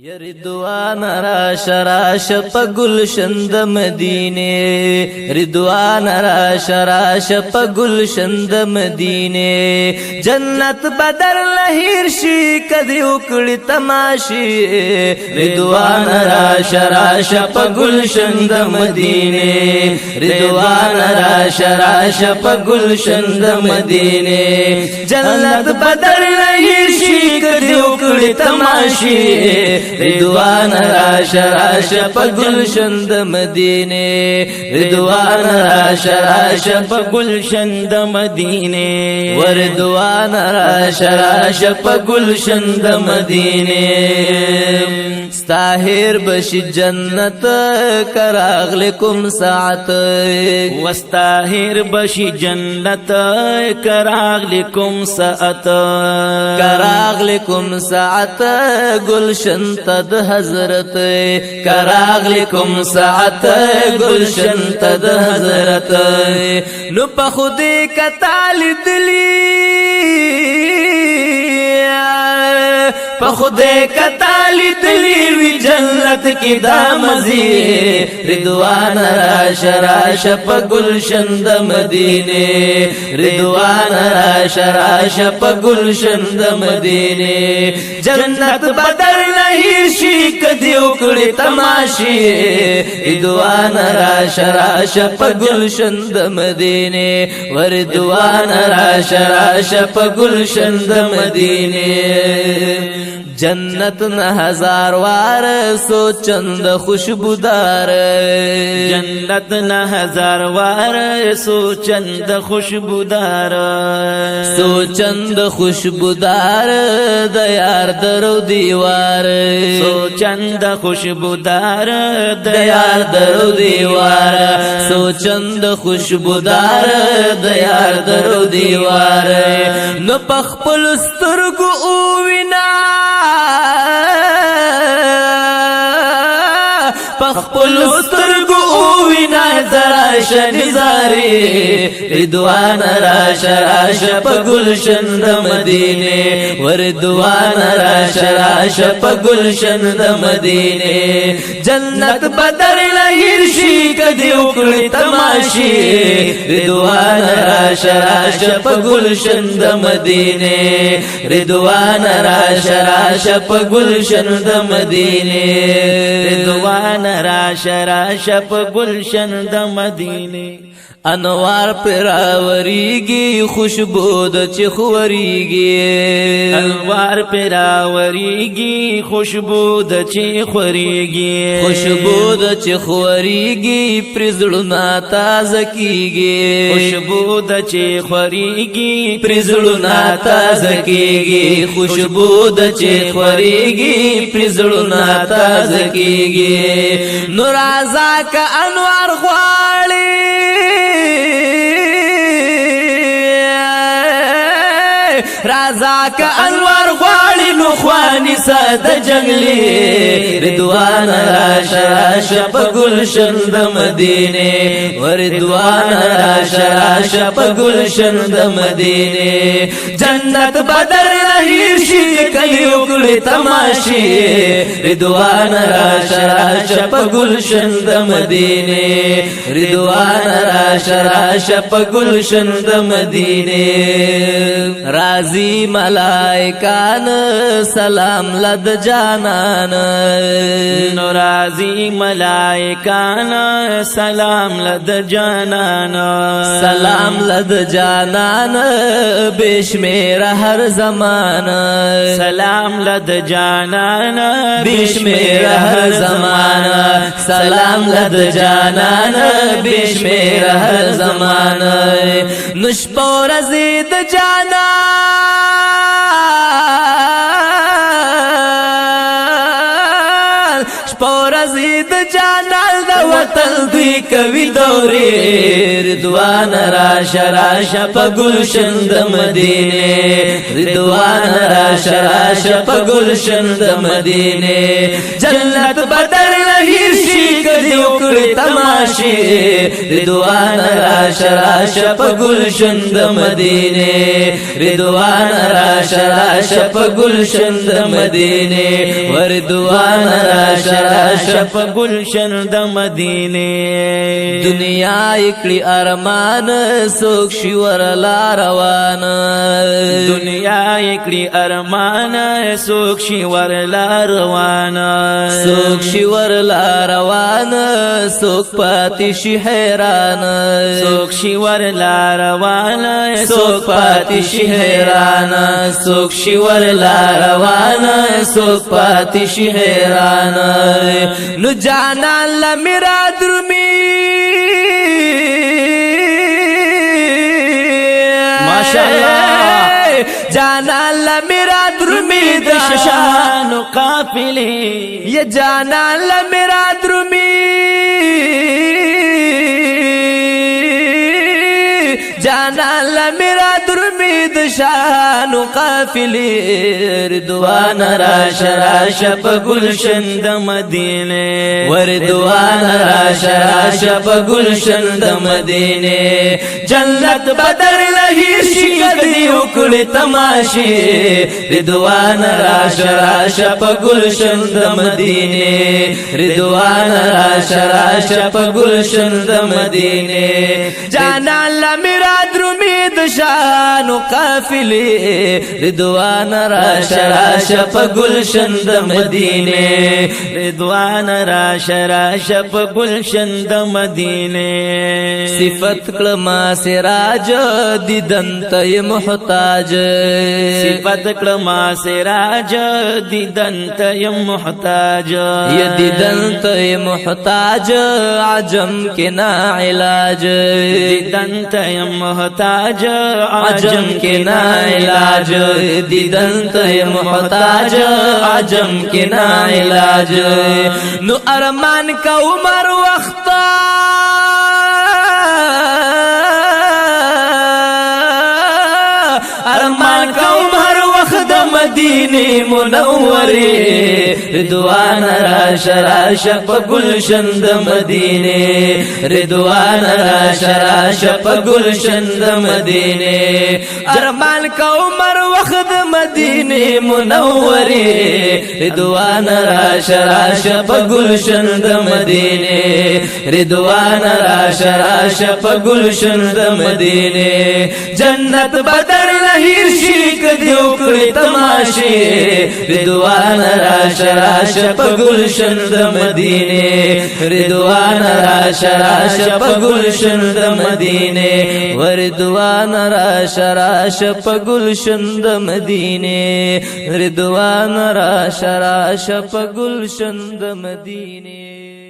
رضوان راش راش پا گلشن د مدینه رضوان راش راش پا گلشن د مدینه جنت بدر لهیر شي کدی وکړی تماشي رضوان راش راش پا گلشن د مدینه رضوان راش راش پا گلشن د مدینه جنت بدر لهیر شي کدی وکړی تماشي رضوان راش راش پا گلشن د مدینه رضوان راش راش پا گلشن د مدینه ورضوان راش راش پا گلشن د مدینه ستاهر بشی جنت کراغلکم ساعت وستاهر بشی جنت کراغلکم ساعت کراغلکم ساعت گلشن تد حضرت کراغلکم ساعت گلشن تد حضرت نو پا خودی کتال دلی پا خودی کتال دلی وی جنت کی دا مزی رضوان راش راش پا گلشن د مدینه رضوان راش راش پا گلشن د مدینه جنت بدر نہیں شی کدی وکړی تماشي رضوان راش راش پا گلشن د مدینه ورضوان راش راش پا گلشن د مدینه جنت نہ ہزار وار سوچند خوشبودار جنت نہ ہزار وار سوچند خوشبودار سوچند خوشبودار دیار درو دیوار سوچند خوشبودار دیار درو دیوار سوچند خوشبودار دیار درو دیوار نو پخپل سترگو اوینا پخپل سترگو اوینا زرا شنزاری رضوان راش راش پا گلشن د مدینه ورضوان راش راش پا گلشن د مدینه جنت بدر لهیر شي کدی وکړی تماشي رضوان راش راش پا گلشن د مدینه رضوان راش راش پا گلشن د مدینه رضوان راش راش پا گلشن د مدینه انوار پراوریگی خوشبو د چخوریگی انوار پراوریگی خوشبو د چخوریگی خوشبو د چخوریگی پرزړونا تازه کیږي خوشبو د چخوریگی پرزړونا تازه کیږي خوشبو د چخوریگی پرزړونا تازه کیږي نور ازا کا انوار غواړي رازا کا انوار غواړي نو خواني ساده جنگلي رضوان راش راش په گلشن د مدینه ورضوان راش راش په گلشن د مدینه جنت بدر لهیر شي کلی وکړي تماشي رضوان راش راش په گلشن د مدینه رضوان راش راش په گلشن د مدینه رازی ملائکان سلام لد جانان نورازی ملائکان سلام لد جانان سلام لد جانان بشمیر ہر زمان سلام لد جانان بشمیر ہر زمان سلام لد جانان بشمیر ہر زمان نشپور زید جانان شپور ازید جانان دا وطن دوی کوي دوري رضوان راشه راشه په گلشن د مدینه رضوان راشه راشه په گلشن د مدینه جنت بدر لهیر شي کدی وکړي تماشې رضوان راشه راشه په گلشن د مدینه رضوان راشه راشه په گلشن د مدینه ورضوان راشه راشه په گلشن د مدینه دنیا اکلی ارمان سوک شي ورلا روان دنیا اکلی ارمان سوک شي ورلا روان سوک شي ورلا روان سوک پاتې شي حیران سوک شي ورلا روان سوک پاتې شي حیران سوک شي ورلا روان سوک پاتې شي حیران نو جانان لمیرا درمی ماشاءاللہ جانان لمیرا درمی شان قافلے یہ جانان لمیرا درمی جانان لمیرا درمی دشان قافلی رضوان راشه راشه په گلشن د مدینه ورضوان راشه راشه په گلشن د مدینه جنت بدر لهیر شي کدی وکړي تماشې رضوان راشه راشه په گلشن د مدینه رضوان راشه راشه په گلشن د مدینه جانان لمیرا درمی دشان قافلی رضوان راشه راشه په گلشن د مدینه رضوان راشه راشه په گلشن د مدینه صفت کلمہ سراج دیدن ته محتاج صفت کلمہ سراج دیدن ته محتاج یہ دیدن ته محتاج عجم کے نا علاج دیدن ته محتاج عجم کے نا علاج دیدن ته محتاج عجم کے نا علاج نو ارمان کا عمر وقتا ارمان کا عمر وقت مدینه منوره رضوان راشه راشه په گلشن د مدینه رضوان راشه راشه په گلشن د مدینه ارمان کا عمر وقت مدینه منوره رضوان راشه راشه په گلشن د مدینه رضوان راشه راشه په گلشن د مدینه جنت بدر لهیر شي کدی وکړي تماشې رضوان راشه راشه په گلشن د مدینه رضوان راشه راشه په گلشن د مدینه ورضوان راشه راشه په گلشن د مدینه رضوان راشه راشه په گلشن د مدینه